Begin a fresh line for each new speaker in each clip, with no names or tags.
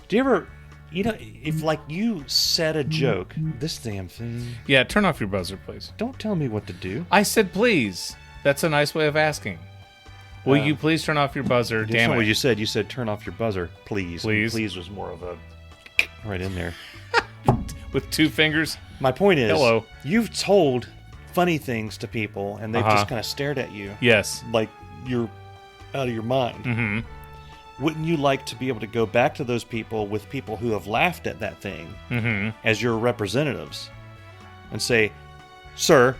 Do you ever, if like you said a joke, this damn thing.
Yeah, turn off your buzzer, please.
Don't tell me what to do.
I said please. That's a nice way of asking. Will you please turn off your buzzer? Damn it.
What you said. You said turn off your buzzer, please.
Please.
Please was more of a right in there.
With 2 fingers?
My point is,
Hello.
You've told funny things to people, and they've just kind of stared at you.
Yes.
Like you're out of your mind.
Mm-hmm.
Wouldn't you like to be able to go back to those people with people who have laughed at that thing as your representatives and say, sir,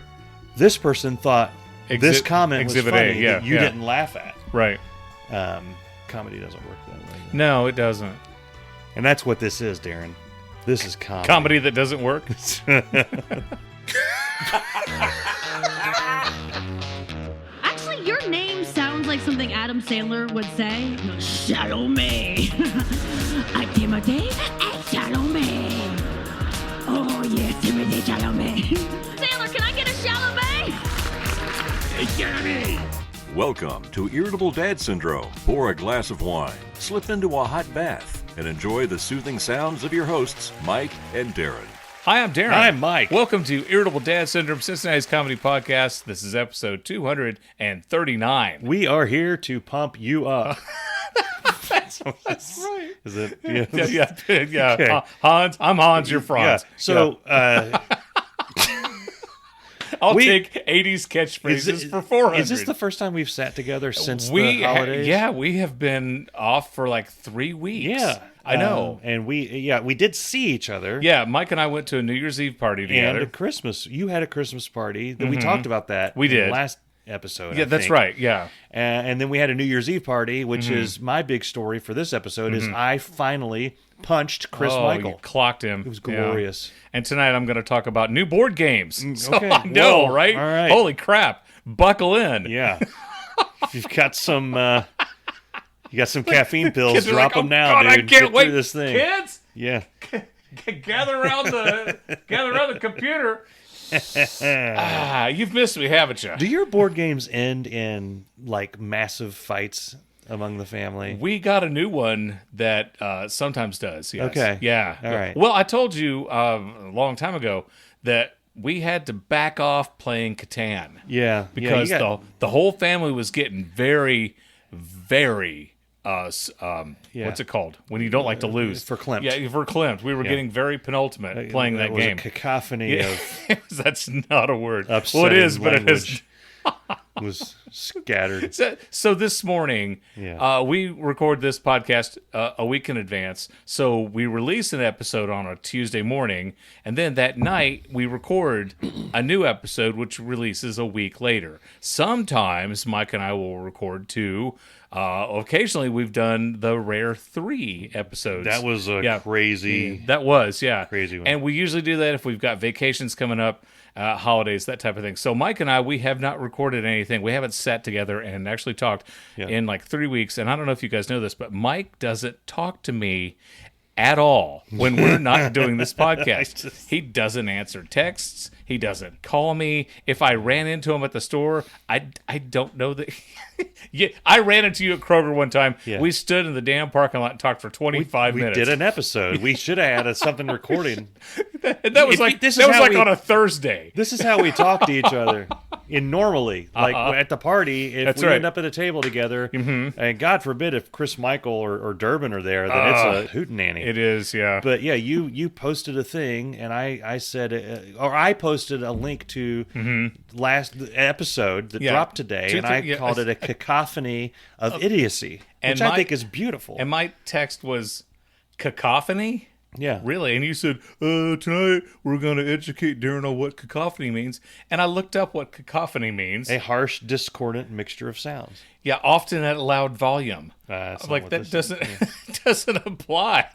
this person thought this comment was funny that you didn't laugh at.
Right.
Comedy doesn't work that way.
No, it doesn't.
And that's what this is, Darin. This is comedy.
Comedy that doesn't work?
Actually, your name sounds like something Adam Sandler would say. Salome. I'm Timothy and Salome. Oh, yes, Timothy Salome. Sandler, can I get a Salome?
Salome. Welcome to Irritable Dad Syndrome. Pour a glass of wine, slip into a hot bath, and enjoy the soothing sounds of your hosts, Mike and Darin.
Hi, I'm Darin.
I'm Mike.
Welcome to Irritable Dad Syndrome, Cincinnati's comedy podcast. This is episode 239.
We are here to pump you up.
That's right.
Is it?
Yeah. Okay. Hans, I'm Hans, you're Franz.
Yeah. So,
I'll take 80s catchphrases for 400.
Is this the first time we've sat together since the holidays?
We have been off for like 3 weeks.
Yeah.
I know.
And we did see each other.
Yeah, Mike and I went to a New Year's Eve party together.
And a Christmas. You had a Christmas party. We talked about that.
We did.
In the last episode.
Yeah, that's right. Yeah.
And then we had a New Year's Eve party, which is my big story for this episode, is I finally punched Chris Michael.
You clocked him.
It was glorious.
Yeah. And tonight I'm going to talk about new board games. So
Okay.
I know,
Whoa.
right?
All right.
Holy crap. Buckle in.
Yeah. If you've got some... you got some caffeine pills,
Kids are
drop
like,
them now,
God,
dude.
I can't
Get
wait.
through this thing.
Kids,
Yeah.
gather around the computer. You've missed me, haven't you?
Do your board games end in like massive fights among the family?
We got a new one that sometimes does. Yes.
Okay.
Yeah.
All right.
Well, I told you a long time ago that we had to back off playing Catan.
Yeah.
Because the whole family was getting very, very... what's it called? When you don't like to lose.
Verklempt.
Yeah, verklempt. We were getting very penultimate playing that
was
game.
A cacophony of
That's not a word.
upsetting
Well, it is, but it is.
was scattered.
So this morning, we record this podcast a week in advance. So we release an episode on a Tuesday morning, and then that night we record a new episode, which releases a week later. Sometimes Mike and I will record two. Occasionally, we've done the rare 3 episodes.
That was a crazy...
That was,
crazy one.
And we usually do that if we've got vacations coming up, holidays, that type of thing. So Mike and I, we have not recorded anything. We haven't sat together and actually talked in like 3 weeks. And I don't know if you guys know this, but Mike doesn't talk to me at all when we're not doing this podcast. He doesn't answer texts. He doesn't call me. If I ran into him at the store, I don't know that. I ran into you at Kroger one time. Yeah. We stood in the damn parking lot and talked for 25 minutes.
We did an episode. We should have had something recording.
that was like on a Thursday.
This is how we talk to each other. Normally, like at the party, if we end up at a table together, and God forbid if Chris Michael or Durbin are there, then it's a hootenanny.
It is, yeah.
But yeah, you posted a thing, and I said, or I posted a link to last episode that dropped today, and I called it a cacophony of idiocy, which I think is beautiful.
And my text was cacophony.
Yeah.
Really? And you said, tonight we're going to educate Darin on what cacophony means. And I looked up what cacophony means.
A harsh, discordant mixture of sounds.
Yeah, often at a loud volume. Like, that doesn't apply.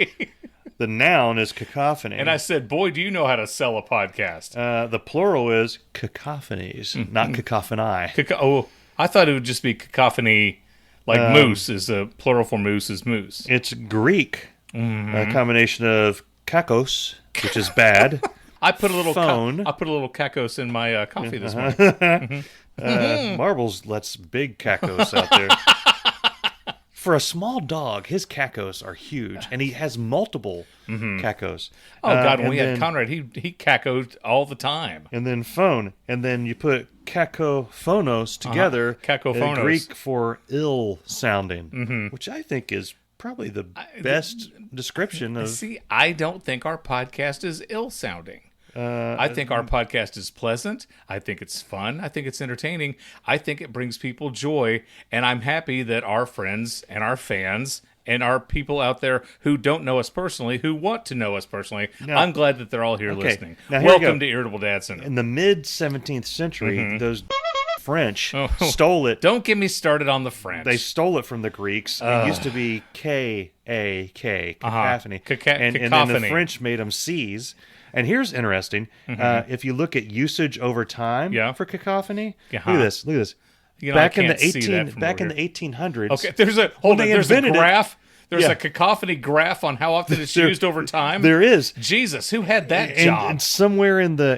The noun is cacophony.
And I said, boy, do you know how to sell a podcast.
The plural is cacophonies, not cacophony.
I thought it would just be cacophony, like moose is a plural for moose is moose.
It's Greek. A combination of kakos, which is bad.
I put a little
phone.
I put a little kakos in my coffee this morning.
Marbles lets big kakos out there. for a small dog, his cacos are huge, and he has multiple cacos.
Oh God, when
and
we had
then-
Conrad, he cacoed all the time.
and then phone, and then you put cacophonos together,
Cacophonos.
Greek for ill sounding, which I think is probably the best description of.
See, I don't think our podcast is ill-sounding. I think our podcast is pleasant. I think it's fun. I think it's entertaining. I think it brings people joy. And I'm happy that our friends and our fans and our people out there who don't know us personally, who want to know us personally, I'm glad that they're all here listening.
Now, here we
Welcome
go.
to Irritable Dad Syndrome.
In the mid 17th century, those French stole it.
Don't get me started on the French.
They stole it from the Greeks. It used to be K-A-K, cacophony. And then the
Cacophony.
French made them C's. And here's interesting. If you look at usage over time for cacophony, look at this. Look at this.
You know,
back
I
in
can't
the
see that from
back in
over
the 1800s.
Okay, there's a hold on.
they
There's a
invented it.
graph. There's
Yeah.
a cacophony graph on how often it's
There-
used over time.
There is.
Jesus, who had that
And,
job?
and somewhere in the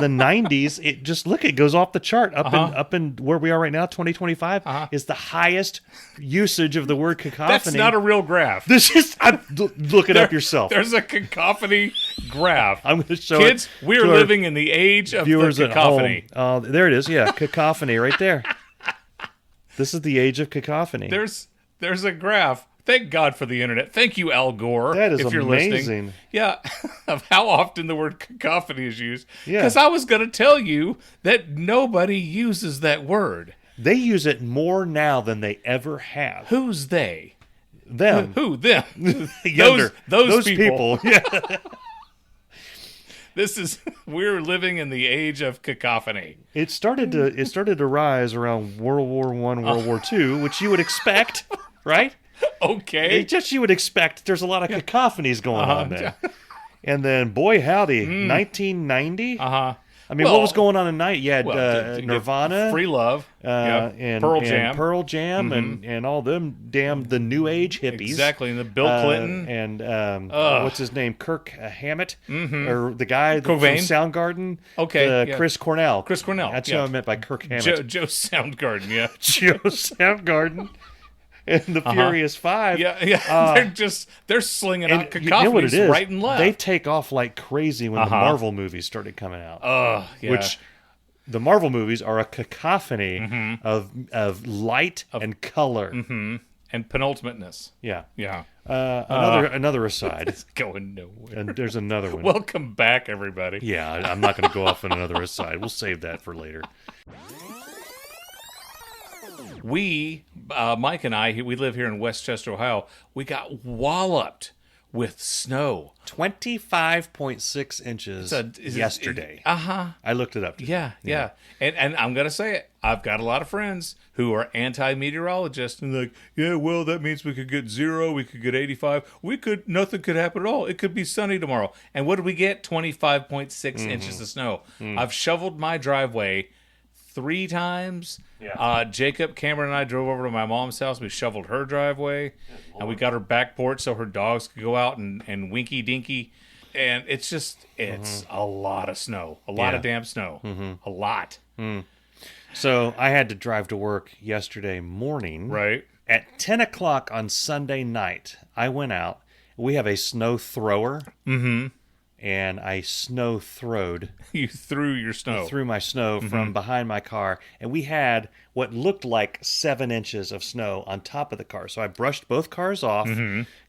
90s, it just it goes off the chart. Up in where we are right now, 2025 is the highest usage of the word cacophony.
That's not a real graph.
This is look it up yourself.
There's a cacophony graph.
I'm going to show
Kids,
it.
we're
to our
living in the age of the
viewers at
cacophony.
home. There it is. Yeah, cacophony right there. This is the age of cacophony.
There's a graph. Thank God for the internet. Thank you, Al Gore.
That is
if you're
amazing.
listening. Yeah, of how often the word cacophony is used.
Yeah.
Because I was going to tell you that nobody uses that word.
They use it more now than they ever have.
Who's they?
Them.
Who? Them.
Younger.
those people.
Yeah.
We're living in the age of cacophony.
It started to rise around World War I, World War II, which you would expect, right?
Okay.
You would expect. There's a lot of cacophonies going on there. And then, boy, howdy, 1990. I mean, what was going on at night? You had Nirvana,
Free Love,
and
Pearl Jam,
and all them the New Age hippies.
Exactly, and the Bill Clinton
and what's his name, Kirk Hammett, or the guy from
Cobain?
Soundgarden.
Okay,
Chris Cornell.
Chris Cornell.
That's what I meant by Kirk Hammett.
Joe Soundgarden. Yeah,
Joe Soundgarden. And the Furious Five.
Yeah. They're slinging out
You know what it
cacophonies
is?
right and left.
They take off like crazy when the Marvel movies started coming out.
Yeah.
Which the Marvel movies are a cacophony of light and color.
and penultimateness.
Yeah.
Yeah.
Another aside.
It's going nowhere.
And there's another one.
Welcome back, everybody.
Yeah, I'm not going to go off on another aside. We'll save that for later.
We, Mike and I, we live here in Westchester, Ohio. We got walloped with snow.
25.6 inches yesterday. I looked it up today.
Yeah. And I'm going to say it. I've got a lot of friends who are anti-meteorologists and like, yeah, well, that means we could get 0, we could get 85. Nothing could happen at all. It could be sunny tomorrow. And what did we get? 25.6 inches of snow. I've shoveled my driveway 3 times. Yeah. Jacob, Cameron, and I drove over to my mom's house. We shoveled her driveway, and we got her back porch so her dogs could go out and winky dinky. And it's a lot of snow, a lot of damn snow, a lot.
So I had to drive to work yesterday morning.
Right.
At 10 o'clock on Sunday night, I went out. We have a snow thrower. And I snow throwed.
You threw your snow.
Threw my snow from behind my car. And we had what looked like 7 inches of snow on top of the car. So I brushed both cars off,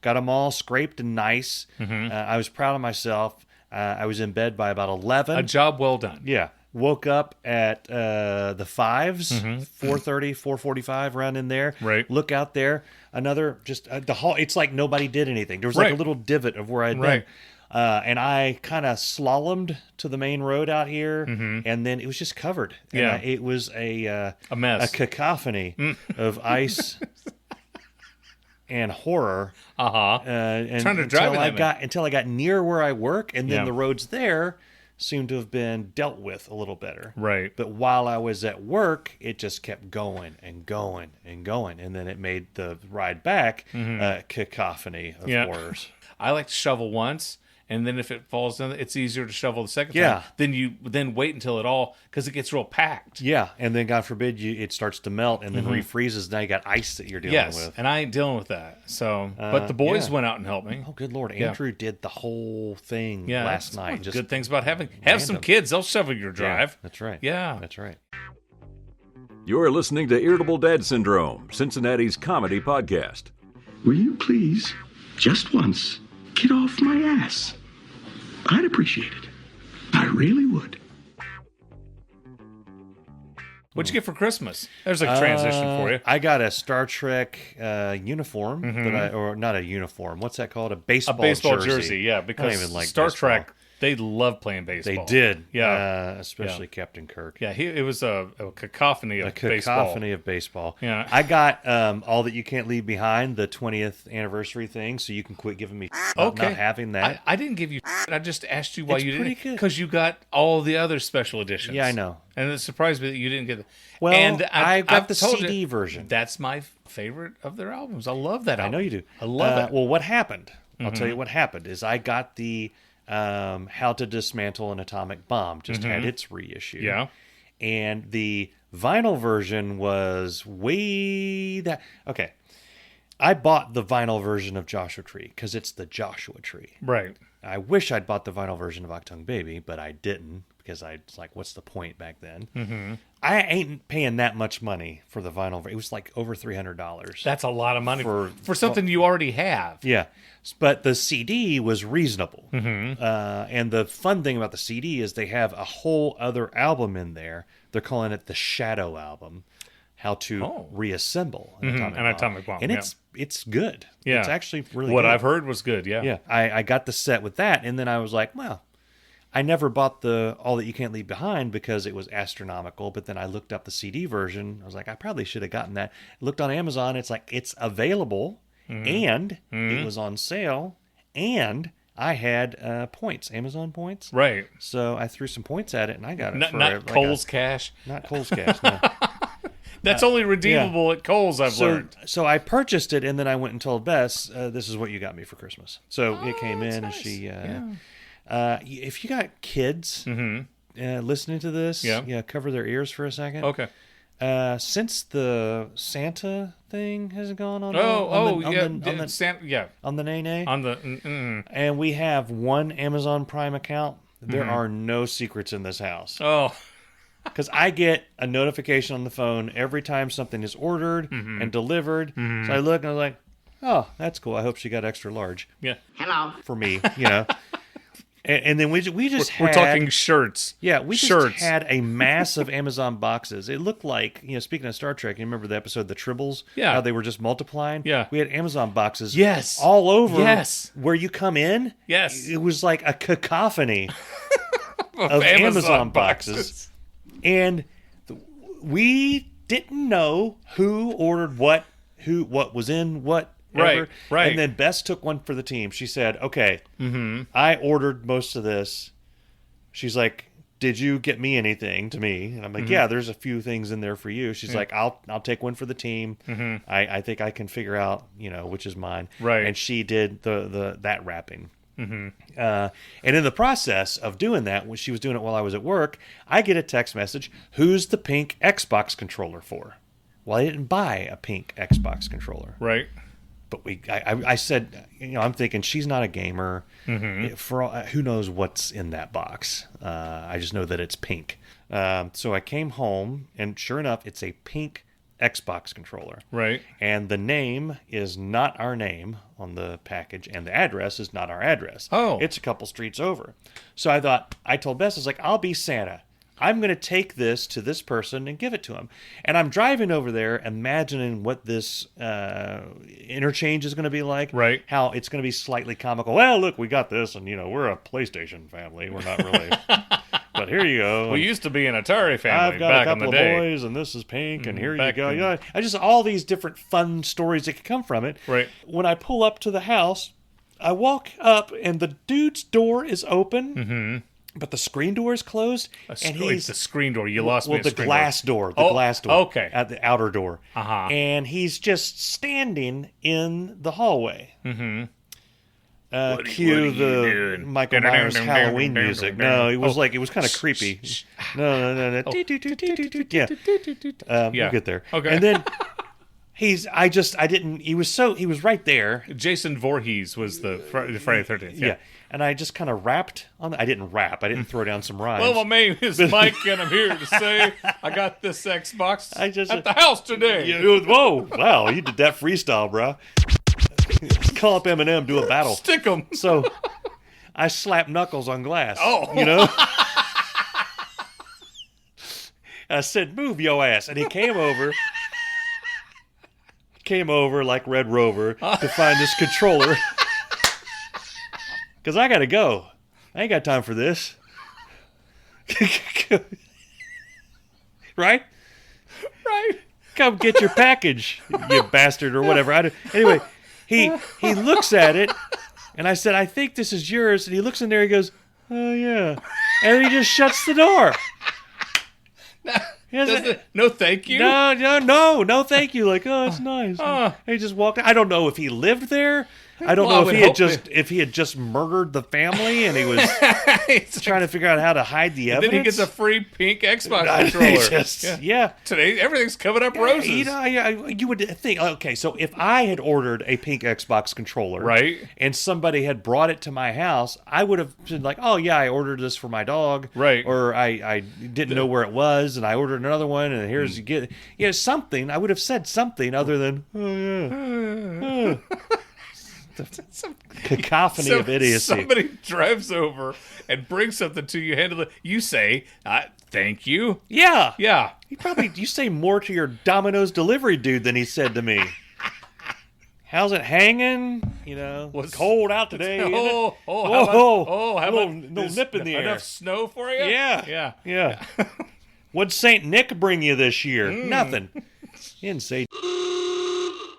got them all scraped and nice. I was proud of myself. I was in bed by about 11.
A job well done.
Yeah. Woke up at the 5s, 4:30, 4:45, around in there.
Right.
Look out there. Another, the hall. It's like nobody did anything. There was like a little divot of where I'd been. And I kind of slalomed to the main road out here, and then it was just covered. And it was a
mess,
a cacophony of ice and horror. And
trying to drive
until I got near where I work, and then the roads there seemed to have been dealt with a little better.
Right.
But while I was at work, it just kept going and going and going, and then it made the ride back a cacophony of horrors.
I like to shovel once. and then if it falls down, it's easier to shovel the second
Yeah.
time. Then you wait until it all, because it gets real packed.
Yeah, and then God forbid it starts to melt and then refreezes. Now you got ice that you're dealing with.
And I ain't dealing with that. So, but the boys
yeah.
went out and helped me.
Oh, good Lord. Andrew did the whole thing
Yeah,
last
that's
night.
one of the
Just
good things about have some kids. They'll shovel your drive.
Yeah, that's right.
Yeah.
That's right.
You're listening to Irritable Dad Syndrome, Cincinnati's comedy podcast.
Will you please, just once, get off my ass? I'd appreciate it. I really would.
What'd you get for Christmas? There's a transition for you.
I got a Star Trek uniform, or not a uniform. What's that called? A baseball
jersey. Yeah, because
I don't even like
Star
baseball.
Trek, they love playing baseball.
They did.
Yeah.
Especially Captain Kirk.
Yeah, it was a cacophony of baseball.
Cacophony of baseball.
Yeah.
I got All That You Can't Leave Behind, the 20th anniversary thing, so you can quit giving me not having that.
I didn't give you I just asked you why
It's
you
pretty
didn't.
good.
Because you got all the other special editions.
Yeah, I know.
And it surprised me that you didn't get it.
Well,
and
I got
I've
the
told
CD
you,
version.
That's my favorite of their albums. I love that album.
I know you do.
I love it.
Well, what happened? I'll tell you what happened is I got the How to Dismantle an Atomic Bomb, just had its reissue.
Yeah.
And the vinyl version was okay. I bought the vinyl version of Joshua Tree because it's the Joshua Tree.
Right.
I wish I'd bought the vinyl version of Octung Baby, but I didn't because I was like, what's the point back then? Mm-hmm. I ain't paying that much money for the vinyl. It was like over $300.
That's a lot of money
For-
for something you already have.
Yeah, but the CD was reasonable. Mm-hmm. And the fun thing about the CD is they have a whole other album in there. They're calling it the Shadow Album, How to Reassemble an Atomic Bomb. And it's good.
Yeah.
It's actually really
What
good.
I've heard was good, yeah.
Yeah, I got the set with that, and then I was like, well, I never bought the All That You Can't Leave Behind because it was astronomical, but then I looked up the CD version. I was like, I probably should have gotten that. Looked on Amazon, it's like, it's available, and it was on sale, and I had points, Amazon points.
Right.
So I threw some points at it, and I got it
Not Kohl's Cash.
Not Kohl's Cash, no.
That's only redeemable at Kohl's, I've learned.
So I purchased it, and then I went and told Bess, this is what you got me for Christmas. So it came in,
nice.
and she... if you got kids listening to this, cover their ears for a second.
Okay.
Since the Santa thing has gone on,
On
the nay-nay,
On the
and we have one Amazon Prime account, there are no secrets in this house.
Oh.
Because I get a notification on the phone every time something is ordered and delivered. So I look and I was like, oh, that's cool. I hope she got extra large.
Yeah.
Hello.
For me, and then we just
We're talking shirts.
Yeah, we just
shirts.
had a mass of Amazon boxes. It looked like, speaking of Star Trek, you remember the episode The Tribbles?
Yeah.
How they were just multiplying?
Yeah.
We had Amazon boxes
Yes.
all over
Yes.
where you come in.
Yes.
It was like a cacophony of Amazon boxes. And we didn't know who ordered what was in what.
Right.
And then Bess took one for the team. She said, okay, I ordered most of this. She's like, did you get me anything to me? And I'm like, yeah, there's a few things in there for you. She's like, I'll take one for the team. I think I can figure out, which is mine.
Right.
And she did that wrapping. And in the process of doing that, when she was doing it while I was at work, I get a text message, who's the pink Xbox controller for? Well, I didn't buy a pink Xbox controller.
Right.
But I said, I'm thinking she's not a gamer. For all, who knows what's in that box? I just know that it's pink. So I came home, and sure enough, it's a pink Xbox controller.
Right.
And the name is not our name on the package, and the address is not our address.
Oh.
It's a couple streets over. So I told Bess, I was like, I'll be Santa. I'm going to take this to this person and give it to him. And I'm driving over there imagining what this interchange is going to be like.
Right.
How it's going to be slightly comical. Well, look, we got this, and, we're a PlayStation family. We're not really... But here you go.
We used to be an Atari family
I've got
back
a couple
in the
of
day.
boys, and this is pink, and here you
back
go.
in-
I just all these different fun stories that could come from it.
Right.
When I pull up to the house, I walk up, and the dude's door is open, but the screen door is closed, and
It's the screen door. You lost me
well,
at
the
screen
glass door, the
Oh,
glass door,
okay.
at the outer door,
Uh-huh.
and he's just standing in the hallway. Cue the Michael Myers Halloween music. No, it was it was kind of creepy. No. Yeah. We'll get there.
Okay.
And then he was right there.
Jason Voorhees was the Friday the 13th.
Yeah. And I just kind of rapped on I didn't rap. I didn't throw down some rhymes.
Well, my name is Mike, and I'm here to say I got this Xbox at the house today.
Whoa. Wow, you did that freestyle, bro. Call up Eminem, do a battle.
Stick 'em.
So I slapped knuckles on glass.
Oh.
You know? I said, move your ass. And he came over like Red Rover to find this controller. Because I got to go. I ain't got time for this. Right?
Right.
Come get your package, you bastard, or whatever. Anyway, he looks at it, and I said, I think this is yours. And he looks in there, he goes, oh, yeah. And then he just shuts the door.
No, thank you.
No, thank you. Like, oh, it's nice. And he just walked out. I don't know if he lived there. I don't know if he had just murdered the family and he was trying to figure out how to hide the evidence.
Then he gets a free pink Xbox controller.
Yeah.
Today everything's coming up roses.
You would think, okay, so if I had ordered a pink Xbox controller,
right,
and somebody had brought it to my house, I would have been like, oh yeah, I ordered this for my dog,
right,
or I didn't know where it was and I ordered another one and here's you get something. I would have said something other than oh yeah. Cacophony of idiocy.
Somebody drives over and brings something to you, handle it. You say, thank you.
Yeah. You say more to your Domino's delivery dude than he said to me. How's it hanging? It's cold out today.
How
about no nip in the air?
Enough snow for you?
Yeah. What'd Saint Nick bring you this year? Nothing. He didn't say.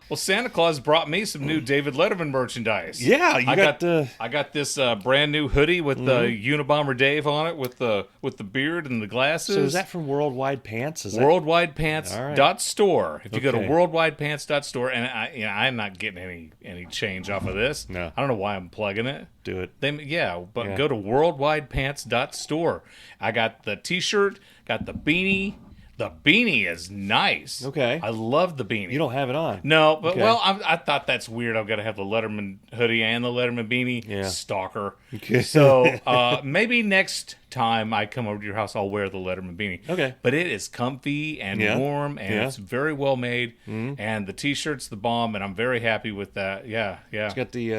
Well, Santa Claus brought me some new David Letterman merchandise.
Yeah,
I got this brand new hoodie with the Unabomber Dave on it, with the beard and the glasses.
So is that from Worldwide Pants?
WorldwidePants.store. If you go to WorldwidePants.store, and I'm not getting any change off of this.
No,
I don't know why I'm plugging it.
Do it.
Go to WorldwidePants.store. I got the T-shirt, got the beanie. The beanie is nice.
Okay.
I love the beanie.
You don't have it on.
No, but I thought that's weird. I've got to have the Letterman hoodie and the Letterman beanie.
Yeah.
Stalker.
Okay.
So maybe next time I come over to your house, I'll wear the Letterman beanie.
Okay.
But it is comfy and warm, and it's very well made. And the T-shirt's the bomb, and I'm very happy with that. Yeah.
It's got the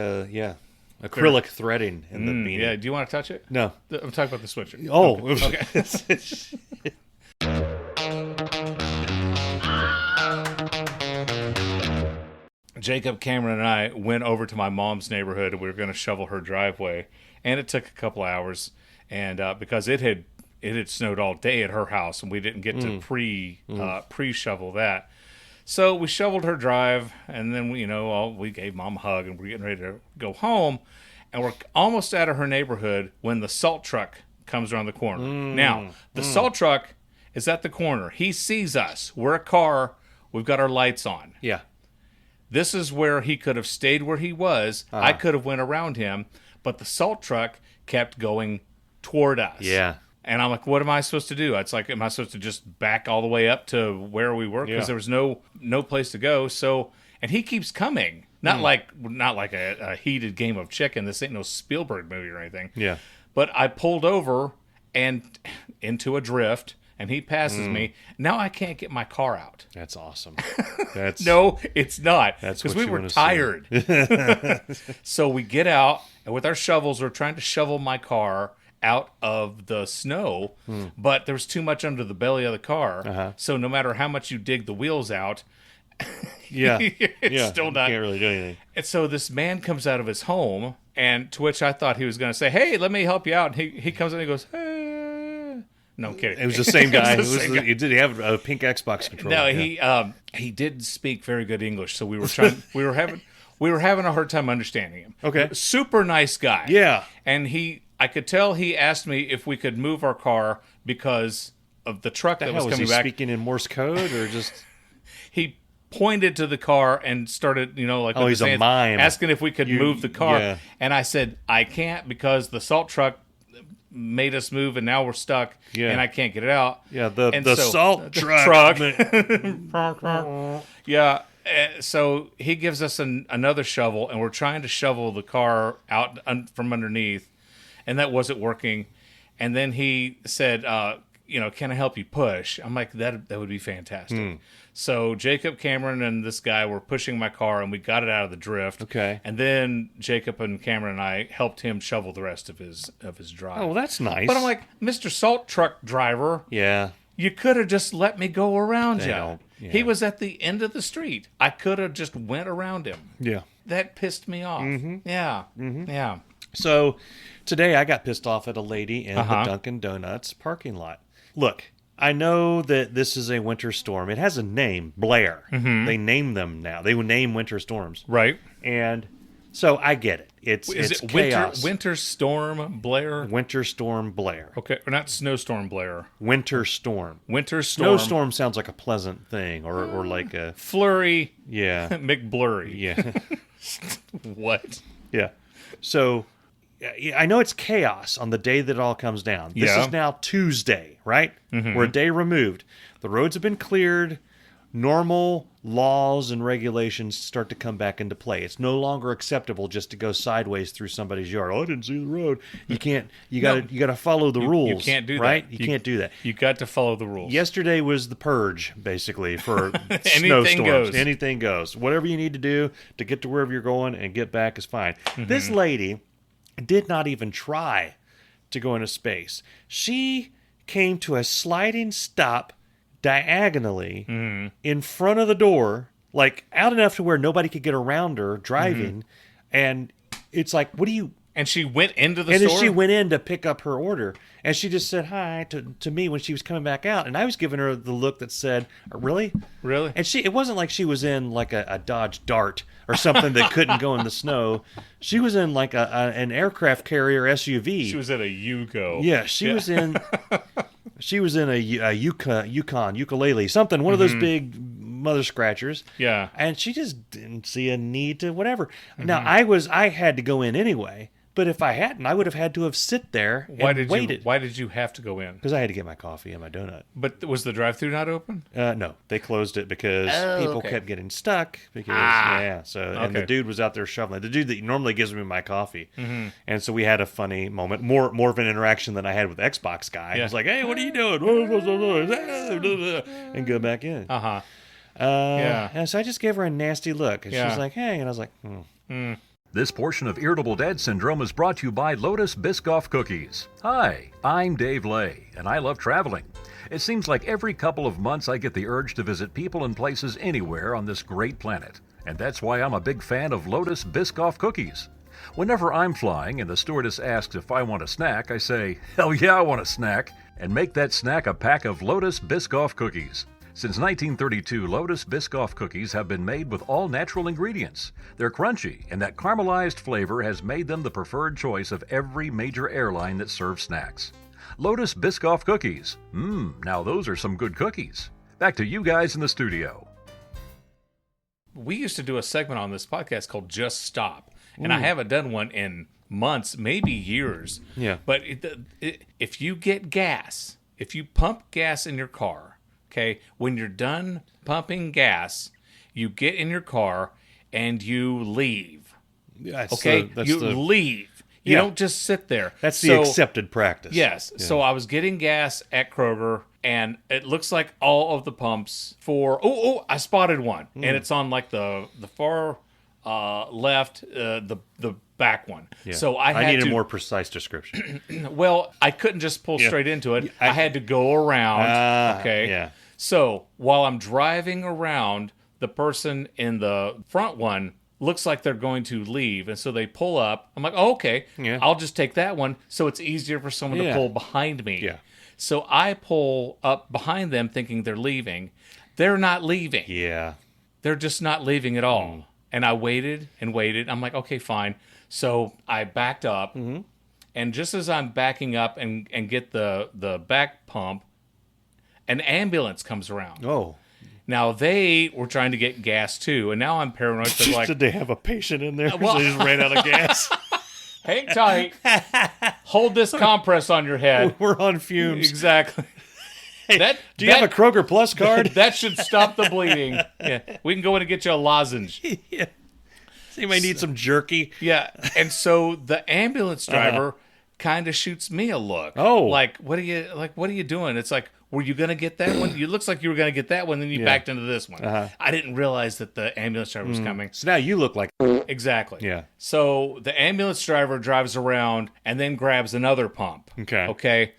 acrylic threading in the beanie.
Yeah. Do you want to touch it?
No.
I'm talking about the sweatshirt.
Oh.
Okay. Jacob, Cameron, and I went over to my mom's neighborhood, and we were going to shovel her driveway, and it took a couple hours, and because it had snowed all day at her house, and we didn't get to pre-shovel that, so we shoveled her drive, and then we gave Mom a hug, and we're getting ready to go home, and we're almost out of her neighborhood when the salt truck comes around the corner. Now, the salt truck is at the corner. He sees us. We're a car. We've got our lights on.
Yeah.
This is where he could have stayed where he was. I could have went around him, but the salt truck kept going toward us.
Yeah.
And I'm like, what am I supposed to do? It's like, am I supposed to just back all the way up to where we were? Because there was no place to go. So, and he keeps coming. Not like a heated game of chicken. This ain't no Spielberg movie or anything.
Yeah.
But I pulled over and into a drift. And he passes me. Now I can't get my car out.
That's awesome.
No, it's not.
That's
because
what
we were tired. So we get out, and with our shovels, we're trying to shovel my car out of the snow. But there was too much under the belly of the car. So no matter how much you dig the wheels out, it's still not.
Can't really do anything.
And so this man comes out of his home, and to which I thought he was going to say, "Hey, let me help you out." And he comes in and he goes, "Hey." No, I'm kidding.
It was the same guy. Did he have a pink Xbox controller?
No, he did speak very good English, so we were having a hard time understanding him.
Okay.
Super nice guy.
Yeah.
And I could tell he asked me if we could move our car because of the truck that was coming back.
Speaking in Morse code or just
he pointed to the car and started, like with
he's
his
a
hands,
mime.
asking if we could move the car.
Yeah.
And I said, I can't because the salt truck made us move and now we're stuck and I can't get it out.
Yeah, the salt
truck.
truck.
Yeah. So he gives us another shovel, and we're trying to shovel the car out from underneath, and that wasn't working. And then he said, can I help you push? I'm like, that would be fantastic. So Jacob, Cameron, and this guy were pushing my car, and we got it out of the drift.
Okay.
And then Jacob and Cameron and I helped him shovel the rest of his drive.
Oh, well, that's nice.
But I'm like, Mr. Salt Truck Driver,
yeah.
you could have just let me go around you.
Yeah.
He was at the end of the street. I could have just went around him.
Yeah.
That pissed me off. Yeah. Yeah.
So today I got pissed off at a lady in the Dunkin' Donuts parking lot. Look, I know that this is a winter storm. It has a name, Blair. They name them now. They would name winter storms.
Right.
And so I get it. It's chaos.
Winter Storm Blair?
Winter Storm Blair.
Okay, or not Snowstorm Blair.
Winter Storm.
Winter Storm.
Snowstorm sounds like a pleasant thing, or like a...
Flurry.
Yeah.
McBlurry.
Yeah.
What?
Yeah. So I know it's chaos on the day that it all comes down. This is now Tuesday, right? We're a day removed. The roads have been cleared. Normal laws and regulations start to come back into play. It's no longer acceptable just to go sideways through somebody's yard. Oh, I didn't see the road. You can't. You got to follow the rules.
You can't do that.
Right? You can't do that.
You got to follow the rules.
Yesterday was the purge, basically, for
Anything
snowstorms.
goes.
Anything goes. Whatever you need to do to get to wherever you're going and get back is fine. This lady did not even try to go into space. She came to a sliding stop diagonally in front of the door, like out enough to where nobody could get around her driving. And it's like, what do you...
And she went into the
store?
store?
And then she went in to pick up her order. And she just said hi to me when she was coming back out. And I was giving her the look that said, really?
Really?
And it wasn't like she was in like a Dodge Dart or something that couldn't go in the snow. She was in like an aircraft carrier SUV.
She was in a Yugo.
Yeah, she was in... She was in a ukulele, something, one of those big mother scratchers.
Yeah.
And she just didn't see a need to whatever. Now, I had to go in anyway, but if I hadn't, I would have had to have sit there and waited.
Why did you have to go in?
Because I had to get my coffee and my donut.
But was the drive-thru not open?
No, they closed it because people kept getting stuck. Because and the dude was out there shoveling. The dude that normally gives me my coffee, and so we had a funny moment, more of an interaction than I had with Xbox guy. He was like, "Hey, what are you doing?" and go back in. And so I just gave her a nasty look, and she was like, "Hey," and I was like,
This portion of Irritable Dad Syndrome is brought to you by Lotus Biscoff Cookies. Hi, I'm Dave Lay, and I love traveling. It seems like every couple of months I get the urge to visit people and places anywhere on this great planet, and that's why I'm a big fan of Lotus Biscoff Cookies. Whenever I'm flying and the stewardess asks if I want a snack, I say, hell yeah, I want a snack, and make that snack a pack of Lotus Biscoff Cookies. Since 1932, Lotus Biscoff cookies have been made with all natural ingredients. They're crunchy, and that caramelized flavor has made them the preferred choice of every major airline that serves snacks. Lotus Biscoff cookies. Now those are some good cookies. Back to you guys in the studio.
We used to do a segment on this podcast called Just Stop, and I haven't done one in months, maybe years.
Yeah.
But if you get gas, if you pump gas in your car, okay, when you're done pumping gas, you get in your car and you leave. Okay, you leave. You don't just sit there.
That's the accepted practice.
Yes. Yeah. So I was getting gas at Kroger, and it looks like all of the pumps for... I spotted one, and it's on like the far left, the back one. Yeah. So I
need a more precise description.
Well, I couldn't just pull straight into it. I had to go around. Okay. Yeah. So while I'm driving around, the person in the front one looks like they're going to leave, and so they pull up. I'm like, oh, okay, I'll just take that one, so it's easier for someone to pull behind me. Yeah. So I pull up behind them, thinking they're leaving. They're not leaving. Yeah. They're just not leaving at all. And I waited and waited. I'm like, okay, fine. So I backed up, and just as I'm backing up and get the back pump, an ambulance comes around.
Oh.
Now they were trying to get gas too, and now I'm paranoid. Like,
did they have a patient in there?
Well-
So they just ran out of gas.
hang tight, hold this compress on your head.
We're on fumes.
Exactly.
Do you have a Kroger Plus card?
That should stop the bleeding. Yeah, we can go in and get you a lozenge.
Yeah. So you may need some jerky.
Yeah, and so the ambulance driver kind of shoots me a look.
Oh,
like what are you doing? It's like, were you gonna get that one? It looks like you were gonna get that one, then you backed into this one. I didn't realize that the ambulance driver was coming.
So now you look like
Exactly.
Yeah.
So the ambulance driver drives around and then grabs another pump. Okay.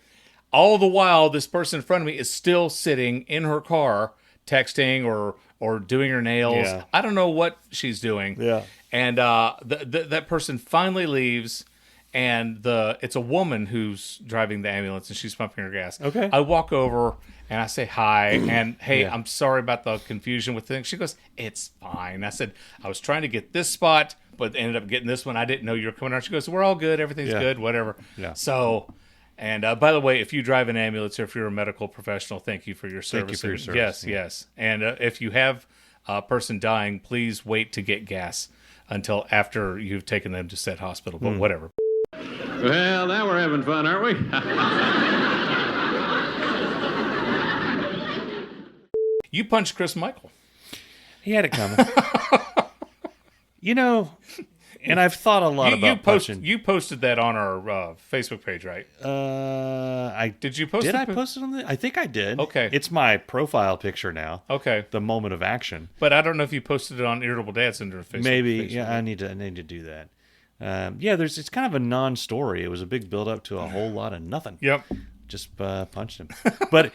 All the while, this person in front of me is still sitting in her car, texting or doing her nails.
Yeah.
I don't know what she's doing.
Yeah.
And that person finally leaves, and it's a woman who's driving the ambulance, and she's pumping her gas.
Okay.
I walk over and I say hi, and hey, I'm sorry about the confusion with things. She goes, it's fine. I said, I was trying to get this spot, but ended up getting this one. I didn't know you were coming out. She goes, we're all good. Everything's good. Whatever.
Yeah.
So, and by the way, if you drive an ambulance or if you're a medical professional, thank you for your service.
Thank you for your service.
Yes. And if you have a person dying, please wait to get gas until after you've taken them to said hospital. But whatever.
Well, now we're having fun, aren't we?
You punched Chris Michael.
he had it coming. And I've thought a lot about punching.
You posted that on our Facebook page, right?
Did
you post
Did
it?
I post it on the? I think I did.
Okay.
It's my profile picture now.
Okay.
The moment of action.
But I don't know if you posted it on Irritable Dad Syndrome Facebook.
Maybe.
Facebook.
Yeah, I need to do that. It's kind of a non-story. It was a big build-up to a whole lot of nothing.
Yep.
Just punched him. But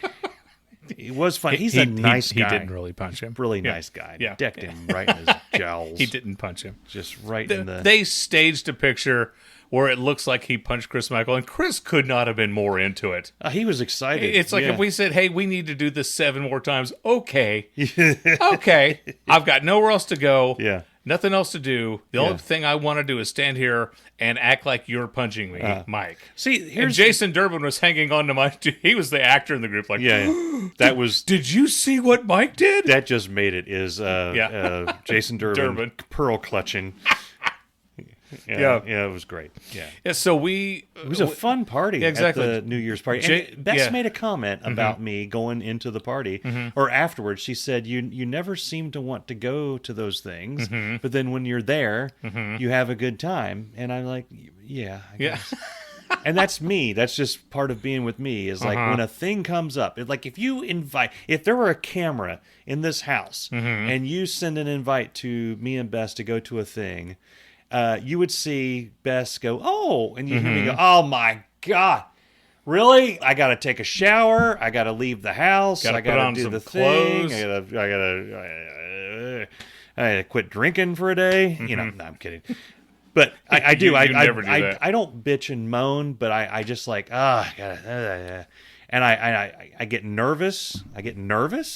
it was funny. He's a nice guy.
He didn't really punch him.
Really nice guy.
Yeah.
Decked him right in his jowls.
He didn't punch him.
Just right in the...
They staged a picture where it looks like he punched Chris Michael, and Chris could not have been more into it.
He was excited.
It's like if we said, hey, we need to do this 7 more times. Okay. Okay. I've got nowhere else to go.
Yeah.
Nothing else to do. The only thing I want to do is stand here and act like you're punching me, Mike.
See,
and Jason Durbin was hanging on to Mike. He was the actor in the group. Like,
that was...
Did you see what Mike did?
That just made it. Is Jason Durbin pearl clutching. Yeah, it was great.
Yeah. So it
was a fun party
exactly.
at the New Year's party. And Bess made a comment about me going into the party, or afterwards. She said, "You never seem to want to go to those things, but then when you're there, you have a good time." And I'm like, "Yeah, I guess." And that's me. That's just part of being with me. Is like when a thing comes up. Like if there were a camera in this house and you send an invite to me and Bess to go to a thing. You would see Bess go, oh, and you hear me go, oh my God, really? I got to take a shower. I got to leave the house. I got to do the
clothes.
thing. I got to quit drinking for a day. No, I'm kidding. But I do. I
never do that.
I don't bitch and moan, but I just like, I gotta, and I get nervous.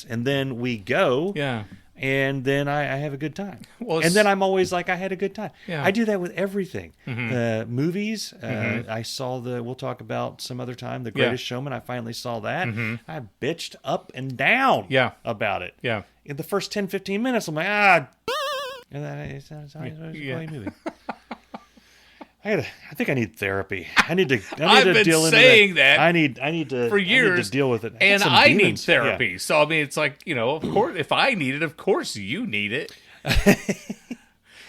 And then we go.
Yeah.
And then I have a good time.
Well,
and then I'm always like, I had a good time.
Yeah.
I do that with everything. Movies, I saw we'll talk about some other time, The Greatest Showman. I finally saw that. I bitched up and down about it.
Yeah.
In the first 10, 15 minutes, I'm like, and that's how you movie. I think I need therapy. I need to
been
deal into
saying
that.
that
I need to
for years
I need to deal with it.
And
some
I
demons.
need therapy. Yeah. So I mean, it's like, of course, if I need it, of course you need it.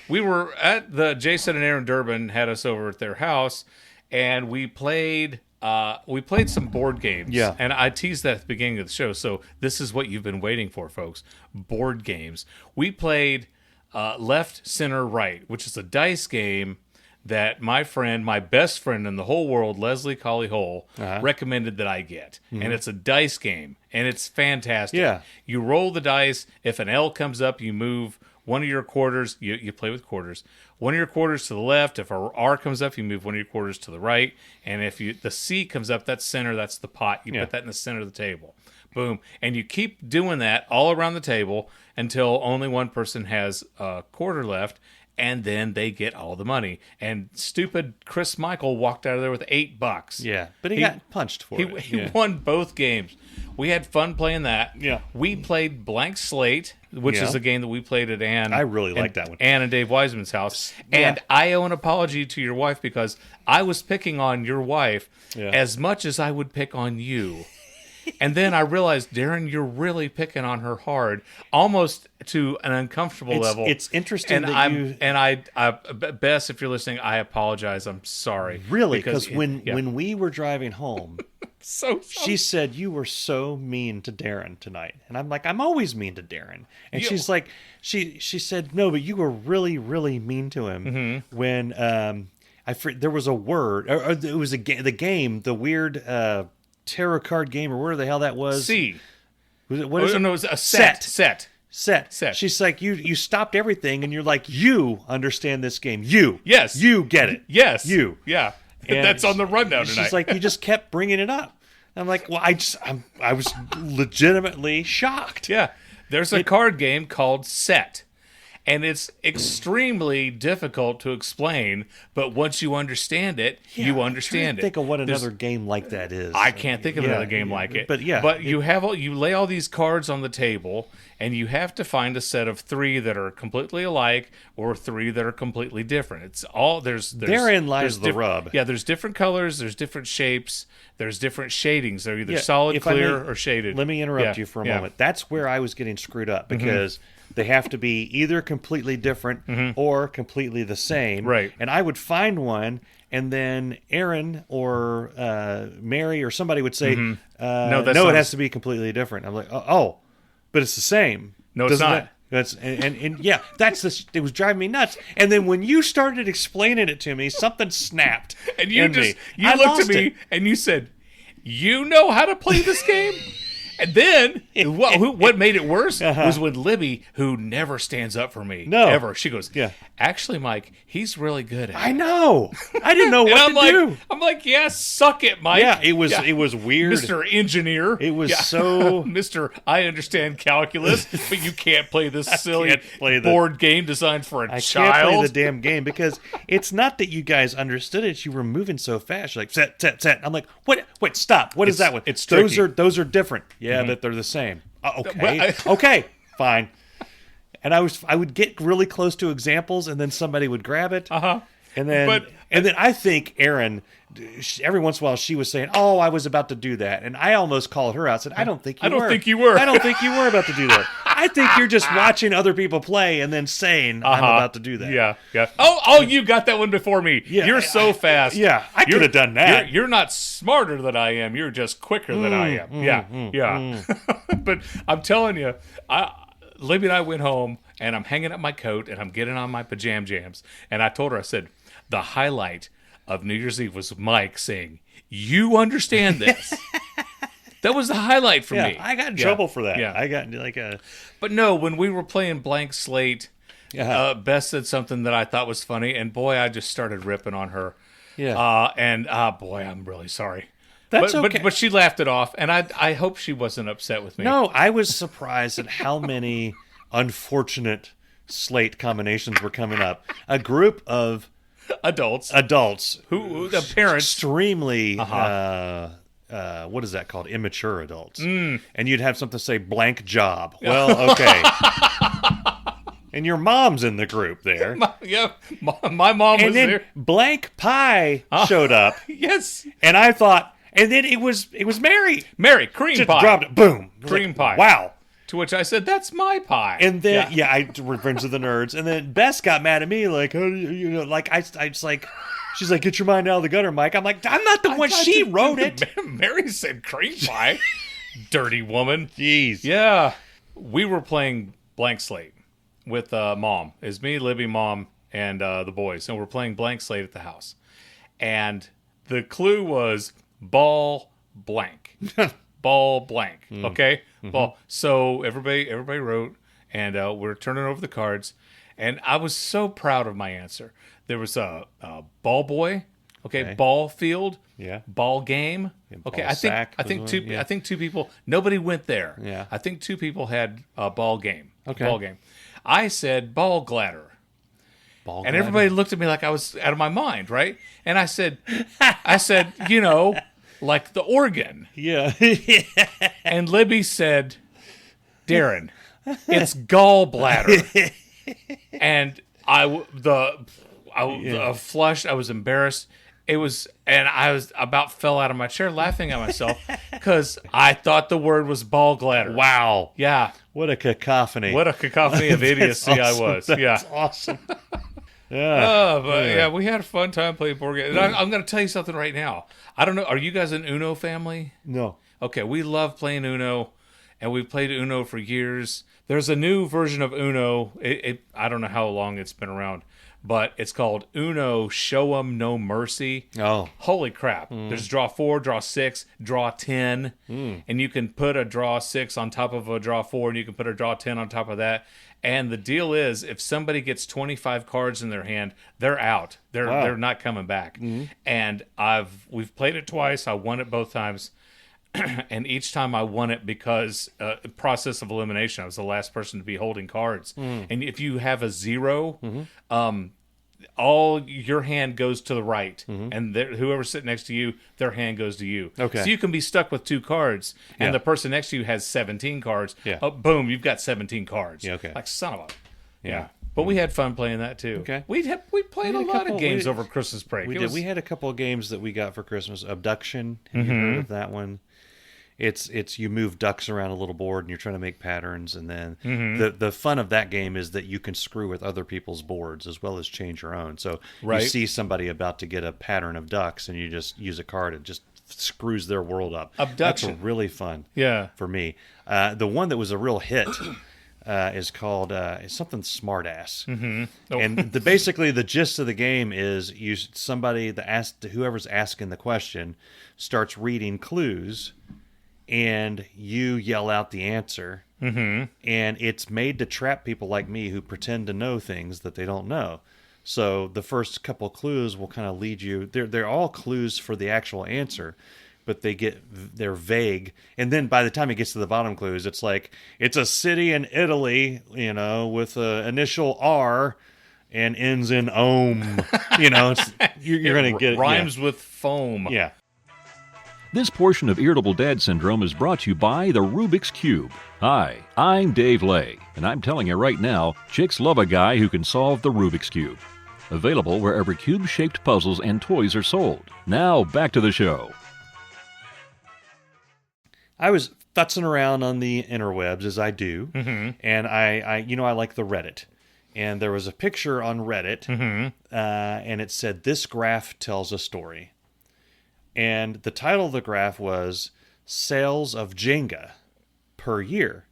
We were at Jason and Aaron Durbin had us over at their house, and we played some board games.
Yeah.
And I teased that at the beginning of the show. So this is what you've been waiting for, folks. Board games. We played Left, Center, Right, which is a dice game that my best friend in the whole world, Leslie Colley Hole, recommended that I get. And it's a dice game, and it's fantastic.
Yeah.
You roll the dice. If an L comes up, you move one of your quarters. You play with quarters. One of your quarters to the left. If a R comes up, you move one of your quarters to the right. And if the C comes up, that's center. That's the pot. You put that in the center of the table. Boom. And you keep doing that all around the table until only one person has a quarter left. and then they get all the money. And stupid Chris Michael walked out of there with $8.
Yeah, but he got punched for it.
He won both games. We had fun playing that.
Yeah.
We played Blank Slate, which is a game that we played at Ann.
I really like that one.
Ann and Dave Wiseman's house.
Yeah.
And I owe an apology to your wife because I was picking on your wife as much as I would pick on you. And then I realized, Darin, you're really picking on her hard, almost to an uncomfortable level.
It's interesting
Bess, if you're listening, I apologize. I'm sorry.
Really, because when we were driving home,
so
she said, you were so mean to Darin tonight. And I'm like, I'm always mean to Darin. And she's like, she said, no, but you were really, really mean to him when there was a word, or it was the weird tarot card game, or whatever the hell that was. What is it?
No, it was a set.
She's like, you stopped everything, and you're like, you understand this game. You get it.
Yes,
you.
Yeah,
and
that's on the rundown tonight.
She's like, you just kept bringing it up. I'm like, well, I was legitimately shocked.
Yeah, there's a card game called Set. And it's extremely difficult to explain, but once you understand it, you understand it.
Think of what another game like that is.
I can't think of another game like it.
But
you lay all these cards on the table, and you have to find a set of 3 that are completely alike or 3 that are completely different. It's all
therein lies the rub.
Yeah, there's different colors, there's different shapes, there's different shadings. They're either solid, clear, or shaded.
Let me interrupt you for a moment. That's where I was getting screwed up because they have to be either completely different or completely the same.
Right.
And I would find one, and then Aaron or Mary or somebody would say, no, it has to be completely different. I'm like, oh, but it's the same.
No, it's not.
It was driving me nuts. And then when you started explaining it to me, something snapped.
And you looked at me and you said, you know how to play this game? And then, what made it worse was when Libby, who never stands up for me, ever, she goes, actually, Mike, he's really good at it.
I know. I didn't know what to do.
I'm like, suck it, Mike.
Yeah, it was weird.
Mr. Engineer.
It was so...
Mr. I understand calculus, but you can't play this silly board game designed for a child.
I can't play the damn game because it's not that you guys understood it. You were moving so fast. You're like, set. I'm like, what? Wait, stop. What is that one?
It's
those are different. Yeah, but they're the same. Okay, fine. And I would get really close to examples, and then somebody would grab it. And then I think Erin, every once in a while, she was saying, "Oh, I was about to do that," and I almost called her out. Said, "I don't think you were.
I don't think you were.
I don't think you were about to do that. I think you're just watching other people play and then saying, I'm about to do that."
Yeah. Oh, you got that one before me.
Yeah,
you're so fast.
Yeah, I could have done that.
You're not smarter than I am. You're just quicker than I am. But I'm telling you, Libby and I went home, and I'm hanging up my coat, and I'm getting on my pajam jams, and I told her, I said, the highlight of New Year's Eve was Mike saying, "You understand this." That was the highlight for me.
I got in trouble for that.
Yeah.
I got like a...
But no, when we were playing Blank Slate, Beth said something that I thought was funny, and boy, I just started ripping on her.
Yeah.
Boy, I'm really sorry.
That's okay.
But she laughed it off, and I hope she wasn't upset with me.
No, I was surprised at how many unfortunate slate combinations were coming up. A group of adults
who the parents
extremely what is that called? Immature adults. And you'd have something say blank job. Well, okay. And your mom's in the group there.
My mom was there.
Blank pie showed up.
Yes.
And I thought, and then it was Mary.
Mary, cream
just
pie.
Dropped it. Boom.
Cream pie.
Wow.
To which I said, "That's my pie."
And then, I Revenge of the Nerds. And then Bess got mad at me, like, like I just like, she's like, "Get your mind out of the gutter, Mike." I'm like, I'm not the one. She wrote it.
Mary said cream pie. Dirty woman.
Jeez.
Yeah. We were playing Blank Slate with Mom. It's me, Libby, Mom, and the boys. And we're playing Blank Slate at the house. And the clue was ball blank. Ball blank. Okay? Ball. So everybody wrote, and we're turning over the cards, and I was so proud of my answer. There was a ball boy, okay, ball field, ball game, okay. I think two people. Nobody went there.
Yeah,
I think 2 people had a ball game.
Okay,
ball game. I said ball gladder,
Ball
and
ladder.
everybody looked at me like I was out of my mind, right? And I said, like the organ.
Yeah.
And Libby said, Darin, it's gallbladder. And I flushed. I was embarrassed. I was about fell out of my chair laughing at myself because I thought the word was ball gladder.
Wow.
Yeah.
What a cacophony.
What a cacophony of idiocy
awesome.
I was.
That's awesome. Yeah.
Oh, but yeah, we had a fun time playing board games. And I'm going to tell you something right now. I don't know. Are you guys an Uno family?
No.
Okay, we love playing Uno, and we've played Uno for years. There's a new version of Uno. I don't know how long it's been around, but it's called Uno Show 'em No Mercy.
Oh.
Holy crap. There's draw 4, draw 6, draw 10, and you can put a draw 6 on top of a draw 4, and you can put a draw 10 on top of that. And the deal is, if somebody gets 25 cards in their hand, they're out. They're not coming back. And we've played it twice. I won it both times. And each time I won it because process of elimination. I was the last person to be holding cards. And if you have a 0, all your hand goes to the right, and whoever's sitting next to you, their hand goes to you.
Okay.
So you can be stuck with 2 cards, and the person next to you has 17 cards.
Yeah.
Oh, boom, you've got 17 cards.
Yeah, okay.
Like son of a.
Yeah.
But we had fun playing that too.
Okay.
We played a lot of games over Christmas break.
We did. We had a couple of games that we got for Christmas. Abduction. Have you heard of that one? It's you move ducks around a little board and you're trying to make patterns, and then the fun of that game is that you can screw with other people's boards as well as change your own. So you see somebody about to get a pattern of ducks and you just use a card, it just screws their world up.
Abduction.
That's really fun.
Yeah.
For me, the one that was a real hit is called something Smartass. And basically the gist of the game is whoever's asking the question starts reading clues, and you yell out the answer. And it's made to trap people like me who pretend to know things that they don't know. So the first couple clues will kind of lead you. They're all clues for the actual answer, but they're vague. And then by the time it gets to the bottom clues, it's like, it's a city in Italy, with an initial R and ends in ohm. You're going to get it.
Rhymes with foam.
Yeah.
This portion of Irritable Dad Syndrome is brought to you by the Rubik's Cube. Hi, I'm Dave Lay, and I'm telling you right now, chicks love a guy who can solve the Rubik's Cube. Available wherever cube-shaped puzzles and toys are sold. Now, back to the show.
I was futzing around on the interwebs, as I do, and I like the Reddit. And there was a picture on Reddit, and it said, "This graph tells a story." And the title of the graph was "Sales of Jenga per year."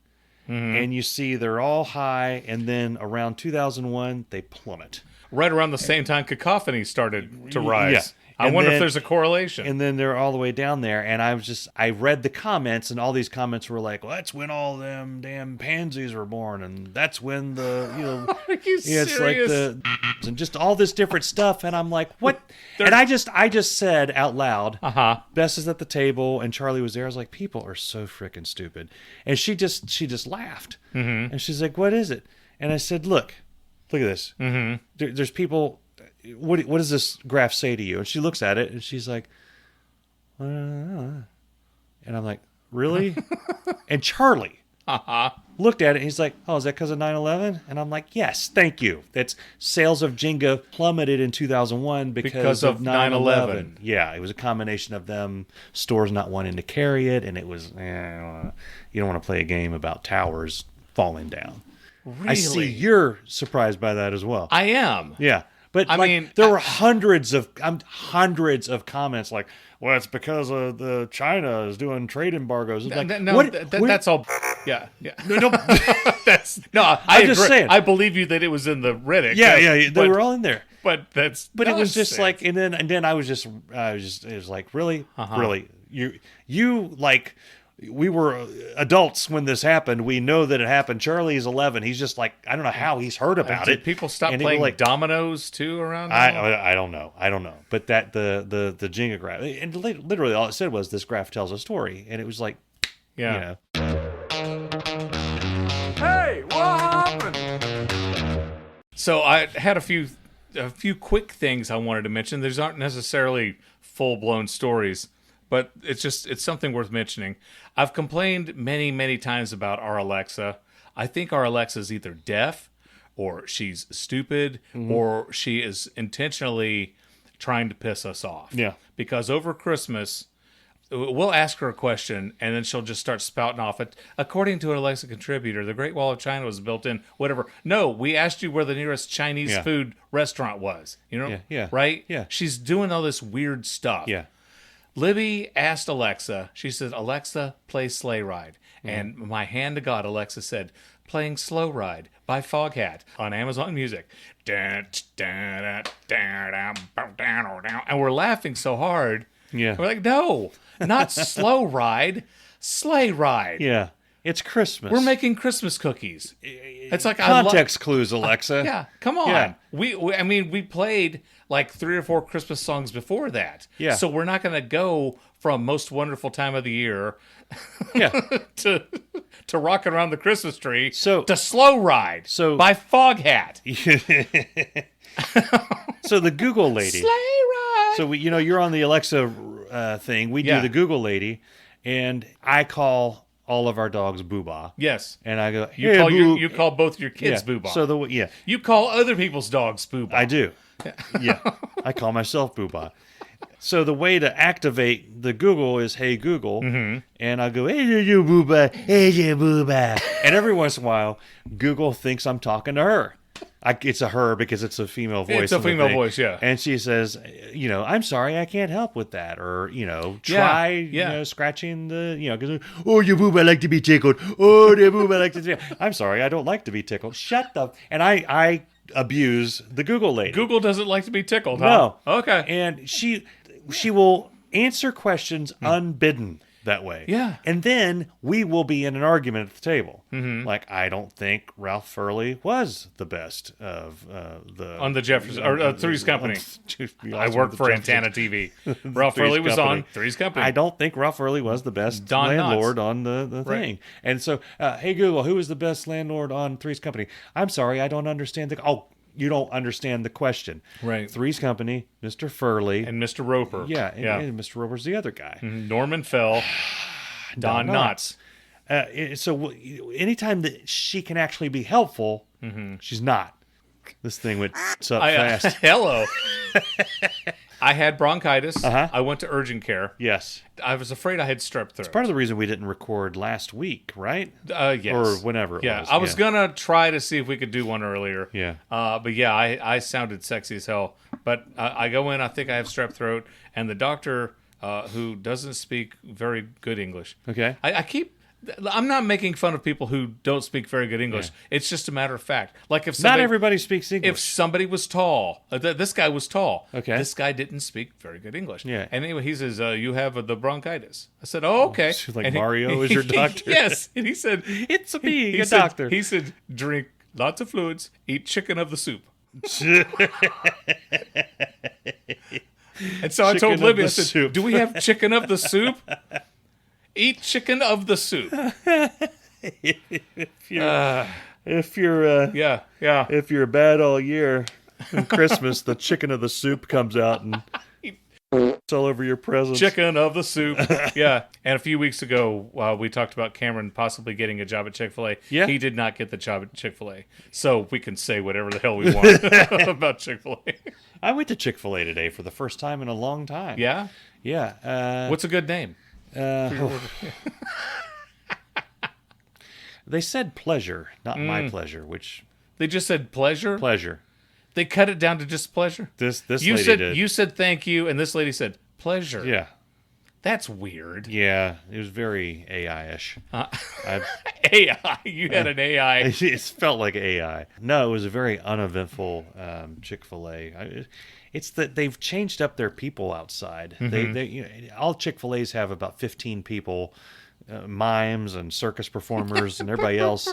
And you see they're all high, and then around 2001, they plummet.
Right around the same time Cacophony started to rise.
Yeah.
I wonder if there's a correlation.
And then they're all the way down there, and I read the comments, and all these comments were like, "Well, that's when all them damn pansies were born, and that's when
Are you serious?
it's like and just all this different stuff." And I'm like, "What?" And I just said out loud, Bess is at the table, and Charlie was there. I was like, "People are so freaking stupid," and she just laughed, and she's like, "What is it?" And I said, "Look at this. There's people." What does this graph say to you? And she looks at it and she's like, and I'm like, really? And Charlie looked at it and he's like, "Oh, is that because of 9/11?" And I'm like, "Yes, thank you. That's sales of Jenga plummeted in 2001 because of 9/11. Yeah, it was a combination of them stores not wanting to carry it, and it was, you don't want to play a game about towers falling down.
Really?
I see you're surprised by that as well.
I am.
Yeah. But
I mean,
there were hundreds of comments like, "Well, it's because of the China is doing trade embargoes." Like,
that's all. Yeah.
No,
I agree.
just saying.
I believe you that it was in the Reddit.
Yeah, they were all in there.
But
it was just like, and then it was like, really, you like. We were adults when this happened. We know that it happened. Charlie's 11. He's just like, I don't know how he's heard about it.
Did people stop playing dominoes too around?
I don't know. But that the Jenga graph, and literally all it said was, "This graph tells a story," and it was like,
yeah.
Hey, what happened?
So I had a few a few quick things I wanted to mention. These aren't necessarily full-blown stories, but it's something worth mentioning. I've complained many, many times about our Alexa. I think our Alexa is either deaf, or she's stupid, or she is intentionally trying to piss us off.
Yeah.
Because over Christmas, we'll ask her a question, and then she'll just start spouting off it. According to an Alexa contributor, the Great Wall of China was built in whatever. No, we asked you where the nearest Chinese food restaurant was. You know?
Yeah.
Right?
Yeah.
She's doing all this weird stuff.
Yeah.
Libby asked Alexa, she said, Alexa, play Sleigh Ride. And my hand to God, Alexa said, playing Slow Ride by Foghat on Amazon Music. And we're laughing so hard.
Yeah.
We're like, no, not Slow Ride, Sleigh Ride.
Yeah. It's Christmas.
We're making Christmas cookies. It's like
context clues, Alexa.
Yeah, come on.
Yeah.
We played like 3 or 4 Christmas songs before that.
Yeah.
So we're not going to go from Most Wonderful Time of the Year to Rockin' Around the Christmas Tree to Slow Ride by Foghat.
So the Google lady.
Sleigh Ride.
So you're on the Alexa thing. We do the Google lady, and I call all of our dogs Booba.
Yes.
And I go,
you call both your kids Booba.
So
you call other people's dogs Booba.
I do. Yeah. I call myself Booba. So the way to activate the Google is Hey Google, and I go, Hey you Booba, Hey you Booba, and every once in a while, Google thinks I'm talking to her. It's a her because it's a female voice.
It's a female voice, yeah.
And she says, I'm sorry, I can't help with that, or try, scratching the, because your Booba like to be tickled. Oh, your Booba like to. I'm sorry, I don't like to be tickled. Shut up. And I abuse the Google lady.
Google doesn't like to be tickled, huh?
No.
Okay.
And she will answer questions unbidden that way.
Yeah.
And then we will be in an argument at the table. Like, I don't think Ralph Furley was the best of
on the Jefferson or Three's Company. I work for Antenna TV. Ralph Furley was on Three's Company.
I don't think Ralph Furley was the best landlord on the thing. And so, hey Google, who is the best landlord on Three's Company? I'm sorry, I don't understand you don't understand the question.
Right.
Three's Company, Mr. Furley.
And Mr. Roper.
Yeah, and Mr. Roper's the other guy.
Norman Fell, Don Knotts.
So anytime that she can actually be helpful, she's not. This thing went up fast.
Hello. I had bronchitis.
Uh-huh.
I went to urgent care.
Yes.
I was afraid I had strep throat.
It's part of the reason we didn't record last week, right?
Yes.
Or whenever it was.
I was going to try to see if we could do one earlier.
Yeah.
But yeah, I sounded sexy as hell. But I go in, I think I have strep throat, and the doctor, who doesn't speak very good English.
Okay.
I'm not making fun of people who don't speak very good English. Yeah. It's just a matter of fact. Like if somebody,
not everybody speaks English.
If somebody was tall, this guy was tall.
Okay.
This guy didn't speak very good English.
Yeah.
And anyway, he says, "You have the bronchitis." I said, "Oh, okay."
Like
and
Mario is your doctor.
Yes. And he said,
"It's me,
a
doctor."
He said, "Drink lots of fluids. Eat chicken of the soup." And so I told Libby, I said, "Do we have chicken of the soup?" Eat chicken of the soup.
If you're bad all year, on Christmas the chicken of the soup comes out and it's all over your presents.
Chicken of the soup. Yeah. And a few weeks ago, we talked about Cameron possibly getting a job at Chick-fil-A.
Yeah.
He did not get the job at Chick-fil-A. So we can say whatever the hell we want about Chick-fil-A.
I went to Chick-fil-A today for the first time in a long time.
Yeah?
Yeah.
What's a good name?
They said pleasure, not my pleasure, which...
They just said pleasure?
Pleasure.
They cut it down to just pleasure?
This
you
lady
said,
did.
You said thank you, and this lady said pleasure.
Yeah.
That's weird.
Yeah, it was very AI-ish.
AI? You had an AI?
It felt like AI. No, it was a very uneventful Chick-fil-A. It's that they've changed up their people outside. They all Chick-fil-A's have about 15 people, mimes and circus performers and everybody else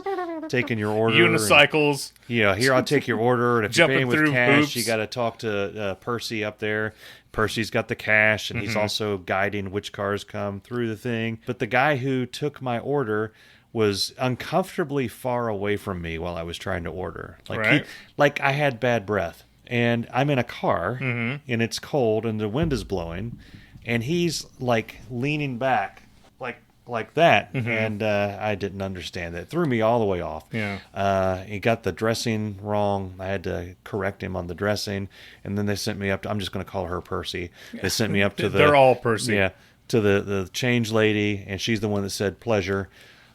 taking your order.
Unicycles.
Here, I'll take your order. And if
Jumping
you're paying with
through
cash,
hoops.
you got to talk to Percy up there. Percy's got the cash, and he's also guiding which cars come through the thing. But the guy who took my order was uncomfortably far away from me while I was trying to order.
Right.
Like I had bad breath. and I'm in a car, and it's cold, and the wind is blowing, and he's like leaning back, like that, and I didn't understand that. It threw me all the way off.
Yeah.
He got the dressing wrong. I had to correct him on the dressing, and then they sent me up to, I'm just going to call her Percy. They sent me up to the...
They're all Percy.
Yeah, to the change lady, and she's the one that said pleasure.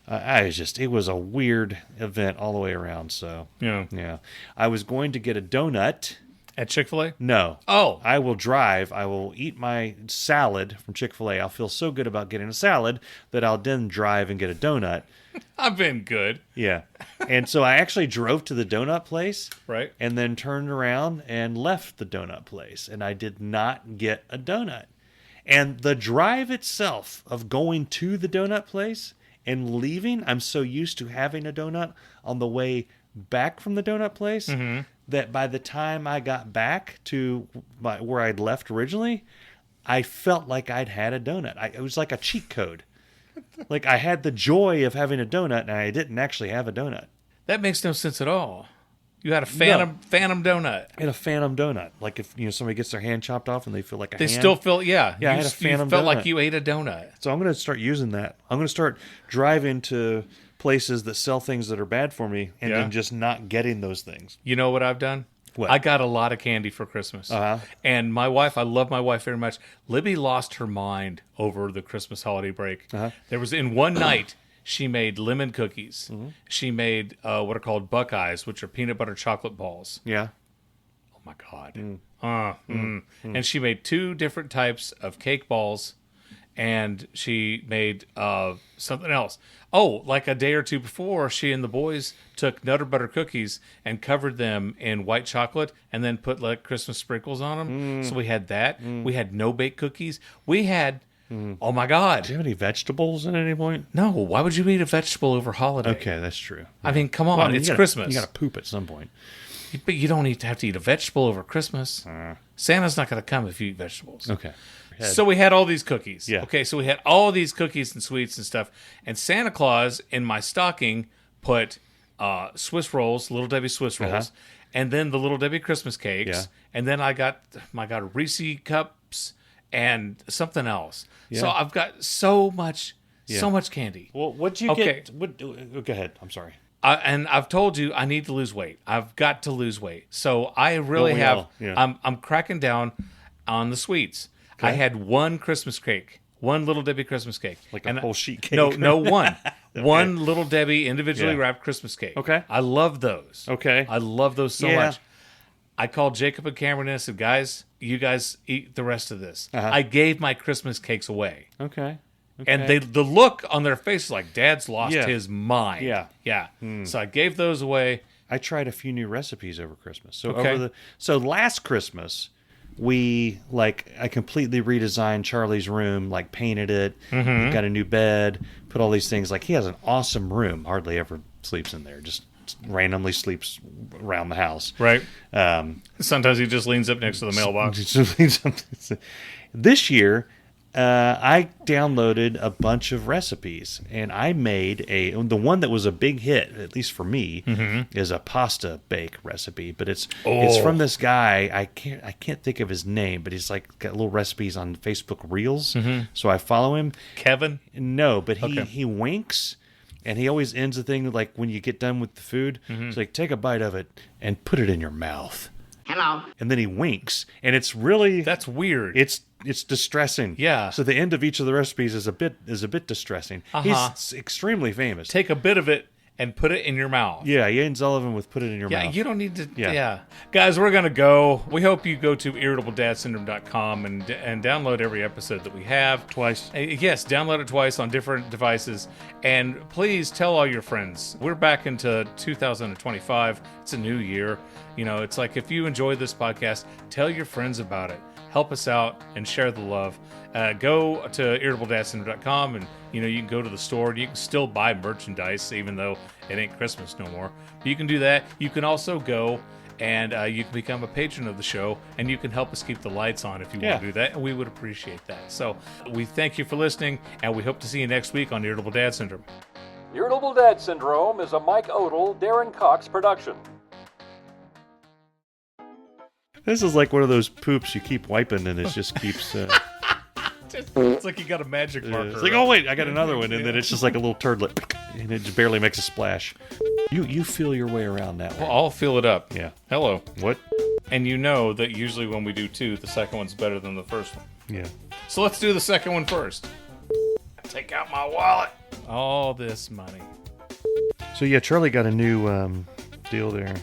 It was a weird event all the way around, so... Yeah. I was going to get a donut...
At Chick-fil-A?
No.
Oh.
I will drive. I will eat my salad from Chick-fil-A. I'll feel so good about getting a salad that I'll then drive and get a donut.
I've been good.
Yeah. And so I actually drove to the donut place.
Right.
And then turned around and left the donut place. And I did not get a donut. And the drive itself of going to the donut place and leaving, I'm so used to having a donut on the way back from the donut place that by the time I got back to where I'd left originally, I felt like I'd had a donut. It was like a cheat code. Like I had the joy of having a donut, and I didn't actually have a donut.
That makes no sense at all. You had a phantom donut.
I had a phantom donut. Like if somebody gets their hand chopped off and they feel like a
They
hand.
still feel, yeah.
Yeah, I had a phantom
You felt
donut.
like you ate a donut.
So I'm going to start using that. I'm going to start driving to places that sell things that are bad for me and then just not getting those things.
You know what I've done?
What?
I got a lot of candy for Christmas. And my wife, I love my wife very much. Libby lost her mind over the Christmas holiday break. There was, in one night, she made lemon cookies. She made what are called Buckeyes, which are peanut butter chocolate balls.
Yeah.
Oh, my God. And she made 2 different types of cake balls. And she made something else. Oh, like a day or two before, she and the boys took Nutter Butter cookies and covered them in white chocolate and then put like Christmas sprinkles on them. So we had that. We had no-bake cookies. We had, oh my God.
Do you have any vegetables at any point?
No, why would you eat a vegetable over holiday?
Okay, that's true.
I mean, come on,
Well,
it's
you
Christmas.
You got to poop at some point.
But you don't have to eat a vegetable over Christmas. Santa's not going to come if you eat vegetables.
Okay.
So we had all these cookies.
Yeah.
Okay, so we had all these cookies and sweets and stuff. And Santa Claus, in my stocking, put Swiss rolls, Little Debbie Swiss rolls, and then the Little Debbie Christmas cakes.
Yeah.
And then I got Reese cups and something else.
Yeah.
So I've got so much candy.
Well, what'd you get? Go ahead. I'm sorry.
And I've told you I need to lose weight. I've got to lose weight. So I really have.
all? Yeah.
I'm cracking down on the sweets. I had one Christmas cake, one Little Debbie Christmas cake,
Like a whole sheet cake?
No, one. One Little Debbie individually wrapped Christmas cake.
Okay.
I love those.
Okay.
I love those so
Yeah.
much. I called Jacob and Cameron and I said, guys, you guys eat the rest of this. I gave my Christmas cakes away.
Okay.
And the look on their face is like, Dad's lost
Yeah.
his mind.
Yeah.
Yeah. So I gave those away.
I tried a few new recipes over Christmas. So
Okay.
last Christmas, I completely redesigned Charlie's room, like painted it, got a new bed, put all these things. Like he has an awesome room. Hardly ever sleeps in there. Just randomly sleeps around the house.
Right. Sometimes he just leans up next to the mailbox.
This year, I downloaded a bunch of recipes, and I made the one that was a big hit, at least for me, is a pasta bake recipe. But it's from this guy. I can't think of his name, but he's like got little recipes on Facebook Reels. So I follow him.
Kevin?
No, but he winks. And he always ends the thing like when you get done with the food, it's like take a bite of it and put it in your mouth.
Hello.
And then he winks, and it's really
That's weird.
it's distressing.
Yeah.
So the end of each of the recipes is a bit distressing. He's extremely famous.
Take a bit of it and put it in your mouth.
Yeah, he ends all of them with put it in your
Yeah,
mouth.
you don't need to.
Yeah.
Yeah. Guys, we're going to go. We hope you go to irritabledadsyndrome.com and download every episode that we have.
Twice.
Yes, download it twice on different devices. And please tell all your friends. We're back into 2025. It's a new year. You know, it's like if you enjoy this podcast, tell your friends about it. Help us out and share the love. Go to irritabledadsyndrome.com and you can go to the store and you can still buy merchandise even though it ain't Christmas no more. But you can do that. You can also go and you can become a patron of the show and you can help us keep the lights on if you want to do that, and we would appreciate that. So we thank you for listening, and we hope to see you next week on Irritable Dad Syndrome.
Irritable Dad Syndrome is a Mike Odell, Darin Cox production.
This is like one of those poops you keep wiping and it just keeps...
It's like you got a magic marker.
It's like, oh wait, I got another one, and then it's just like a little turdlet, and it just barely makes a splash. You feel your way around that one.
Well, I'll fill it up.
Yeah.
Hello.
What?
And you know that usually when we do two, the second one's better than the first one.
Yeah.
So let's do the second one first. Take out my wallet. All this money.
So yeah, Charlie got a new deal there.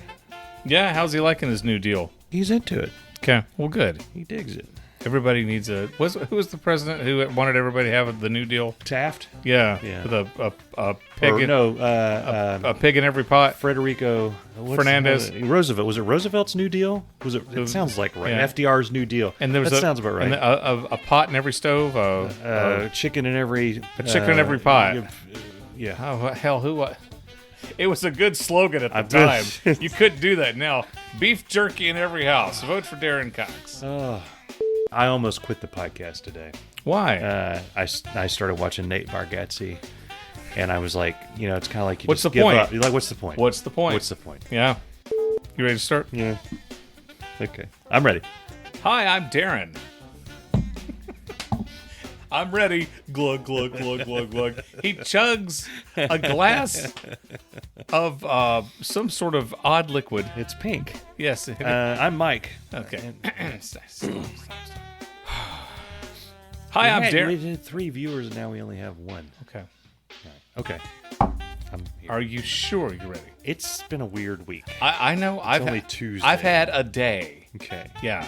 Yeah, how's he liking his new deal?
He's into it.
Okay, well, good.
He digs it.
Everybody needs who was the president who wanted everybody to have the new deal?
Taft?
Yeah. With a pig a pig in every pot.
Federico
Fernandez.
Roosevelt. Was it Roosevelt's New Deal? Was it? It sounds like right.
Yeah.
FDR's New Deal.
And there was
that sounds about right.
And a pot in every stove.
Chicken in every.
A chicken in every pot.
Yeah.
Oh hell, who what? It was a good slogan at the time. You couldn't do that now. Beef jerky in every house. Vote for Darin Cox.
Oh. I almost quit the podcast today.
Why?
I started watching Nate Bargatze, and I was like, it's kind of like you
what's
just
the
give
point?
up. You're like, what's the point?
What's the point?
What's the point?
Yeah. You ready to start?
Yeah. Okay. I'm ready.
Hi, I'm Darin. I'm ready. Glug, glug, glug, glug, glug. He chugs a glass of some sort of odd liquid.
It's pink.
Yes.
I'm Mike.
Okay. Hi, I'm Darin.
We did 3 viewers, and now we only have 1.
Okay.
Okay. I'm here.
Are you sure you're ready?
It's been a weird week.
I know.
It's only Tuesday.
I've had a day.
Okay.
Yeah.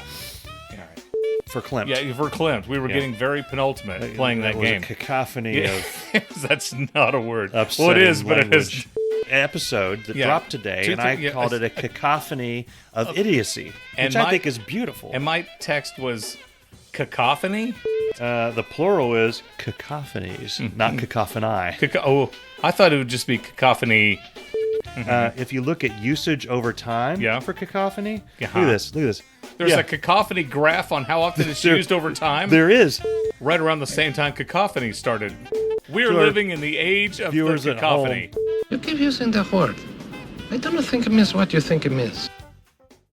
All right.
For Klimt.
Yeah, for Klimt. We were getting very penultimate playing that
was
game.
A cacophony of
That's not a word.
Well,
it is, but it is.
Episode that dropped today, and I called it a cacophony of idiocy, which I think is beautiful.
And my text was cacophony?
The plural is cacophonies, not cacophony.
I thought it would just be cacophony.
If you look at usage over time for cacophony, look at this.
There's a cacophony graph on how often it's used over time.
There is.
Right around the same time cacophony started. We're living in the age of the cacophony.
You keep using the word. I don't think it means what you think it means.